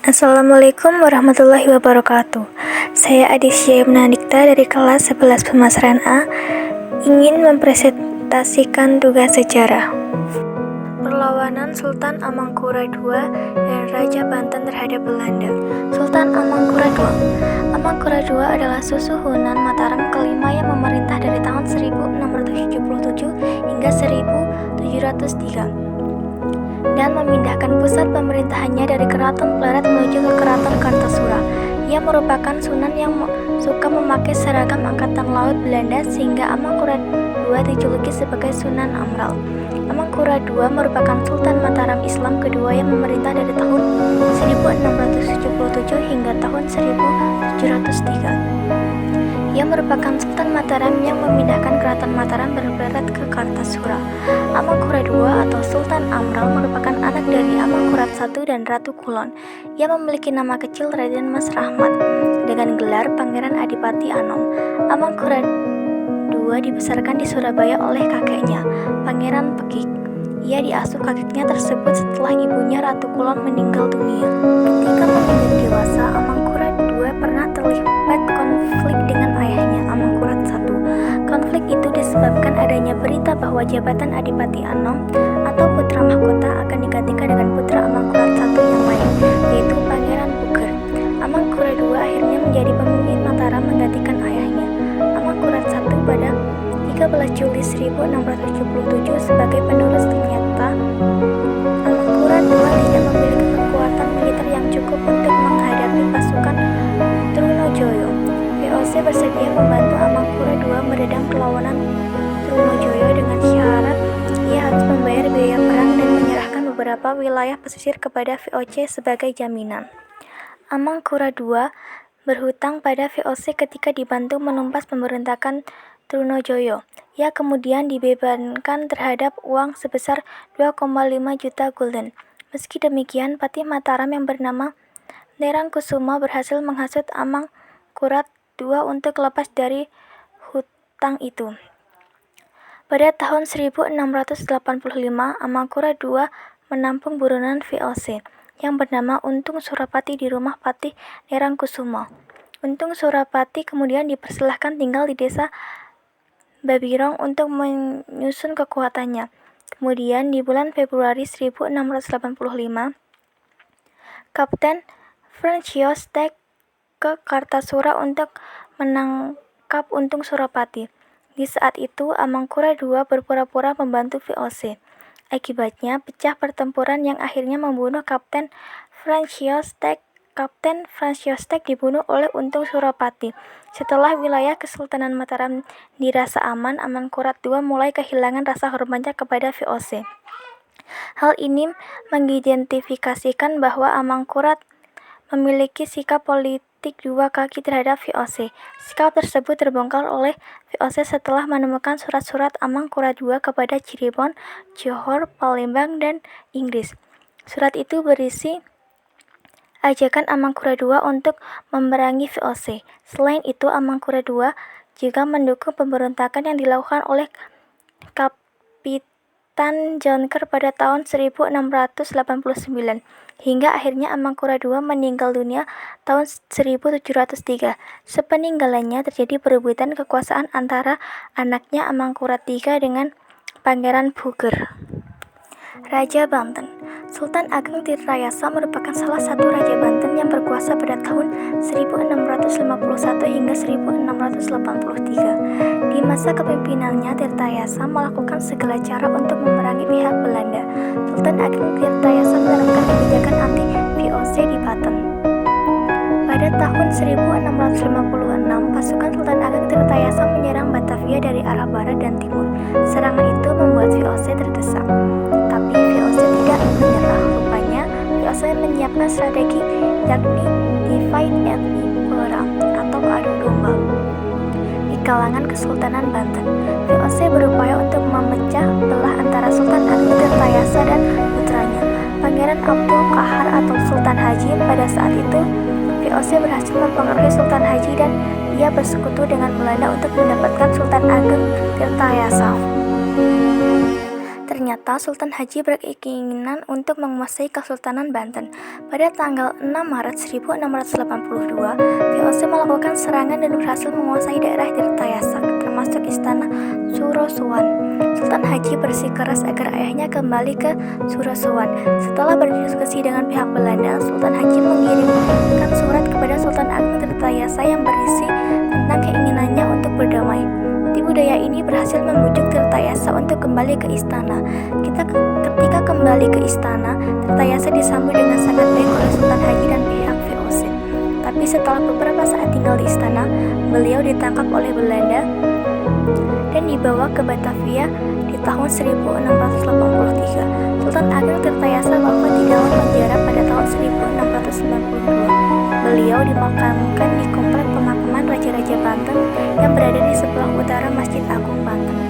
Assalamualaikum warahmatullahi wabarakatuh. Saya Adisya Yumnandikta dari kelas 11 Pemasaran A ingin mempresentasikan tugas sejarah. Perlawanan Sultan Amangkurat II dan Raja Banten terhadap Belanda. Sultan Amangkurat II. Amangkurat II adalah susuhunan Mataram kelima yang memerintah dari tahun 1677 hingga 1703 dan memindahkan pusat pemerintahannya dari Keraton Plered menuju ke Keraton Kartasura. Ia merupakan sunan yang suka memakai seragam angkatan laut Belanda sehingga Amangkurat II dijuluki sebagai Sunan Amral. Amangkurat II merupakan Sultan Mataram Islam kedua yang memerintah dari tahun 1677 hingga tahun 1703. Ia merupakan Sultan Mataram yang memindahkan Keraton Mataram Plered ke Kartasura. Amangkurat II atau Sultan Amral merupakan anak dari Amangkurat I dan Ratu Kulon. Ia memiliki nama kecil Raden Mas Rahmat dengan gelar Pangeran Adipati Anom. Amangkurat II dibesarkan di Surabaya oleh kakeknya, Pangeran Pekik. Ia diasuh kakeknya tersebut setelah ibunya Ratu Kulon meninggal dunia. Ketika menginjak dewasa, Amangkurat II pernah terlibat konflik dengan ayahnya, Amangkurat I. Konflik itu disebabkan adanya berita bahwa jabatan Adipati Anom atau putra mahkota akan digantikan dengan putra Amangkurat I yang lain, yaitu Pangeran Puger. Amangkurat II akhirnya menjadi pemimpin Mataram menggantikan ayahnya, Amangkurat I, pada 13 Juli 1677 sebagai penerus. Ternyata Amangkurat II tidak memiliki kekuatan militer yang cukup untuk menghadapi pasukan Trunojoyo. VOC bersedia membantu Amangkurat II meredam perlawanan Trunojoyo dengan syarat ia harus membayar biaya perang dan menyerahkan beberapa wilayah pesisir kepada VOC sebagai jaminan. Amangkurat II berhutang pada VOC ketika dibantu menumpas pemberontakan Trunojoyo. Ia kemudian dibebankan terhadap uang sebesar 2,5 juta gulden. Meski demikian, Patih Mataram yang bernama Nerangkusuma berhasil menghasut Amangkurat II untuk lepas dari hutang itu. Pada tahun 1685, Amangkurat II menampung buronan VOC yang bernama Untung Surapati di rumah Patih Nerangkusuma. Untung Surapati kemudian dipersilahkan tinggal di desa Babirong untuk menyusun kekuatannya. Kemudian di bulan Februari 1685, Kapten Frans Tek ke Kartasura untuk menangkap Untung Surapati. Di saat itu, Amangkurat II berpura-pura membantu VOC. Akibatnya, pecah pertempuran yang akhirnya membunuh Kapten Frans Tek. Kapten Frans Tek dibunuh oleh Untung Surapati. Setelah wilayah Kesultanan Mataram dirasa aman, Amangkurat II mulai kehilangan rasa hormatnya kepada VOC. Hal ini mengidentifikasikan bahwa Amangkurat memiliki sikap politik dua kaki terhadap VOC. Sikap tersebut terbongkar oleh VOC setelah menemukan surat-surat Amangkurat II kepada Cirebon, Johor, Palembang, dan Inggris. Surat itu berisi ajakan Amangkurat II untuk memerangi VOC. Selain itu, Amangkurat II juga mendukung pemberontakan yang dilakukan oleh Kapitan Jonker pada tahun 1689, hingga akhirnya Amangkurat II meninggal dunia tahun 1703. Sepeninggalannya terjadi perebutan kekuasaan antara anaknya Amangkurat III dengan Pangeran Puger. Raja Banten. Sultan Ageng Tirtayasa merupakan salah satu Raja Banten yang berkuasa pada tahun 1651 hingga 1683. Di masa kepemimpinannya, Tirtayasa melakukan segala cara untuk memerangi pihak Belanda. Sultan Ageng Tirtayasa menerapkan kebijakan anti-VOC di Banten. Pada tahun 1656, pasukan Sultan Ageng Tirtayasa menyerang Batavia dari arah barat dan timur. Serangan itu membuat VOC terdesak. Tapi VOC tidak menyerah. Rupanya, VOC menyiapkan strategi yakni divide and impera atau adu domba di kalangan Kesultanan Banten. VOC berupaya untuk memecah belah antara Sultan Ageng Tirtayasa dan putranya, Pangeran Abdul Qahar atau Sultan Haji. Pada saat itu, VOC berhasil mempengaruhi Sultan Haji dan ia bersekutu dengan Belanda untuk mendapatkan Sultan Ageng Tirtayasa. Ternyata Sultan Haji berkeinginan untuk menguasai Kesultanan Banten. Pada tanggal 6 Maret 1682, VOC melakukan serangan dan berhasil menguasai daerah Tirtayasa, termasuk istana Surosowan. Sultan Haji bersikeras agar ayahnya kembali ke Surosowan. Setelah berdiskusi dengan pihak Belanda, Sultan Haji mengirimkan surat kepada Sultan Agung Tirtayasa yang berisi tentang keinginannya untuk berdamai. Budaya ini berhasil membujuk Tirtayasa untuk kembali ke istana. Ketika kembali ke istana, Tirtayasa disambut dengan sangat baik oleh Sultan Haji dan pihak VOC. Tapi setelah beberapa saat tinggal di istana, beliau ditangkap oleh Belanda dan dibawa ke Batavia di tahun 1683. Sultan Agung Tirtayasa wafat di dalam penjara pada tahun 1692. Beliau dimakamkan di komplek pemakaman Raja-Raja Banten yang berada di sebelah utara Masjid Agung Banten.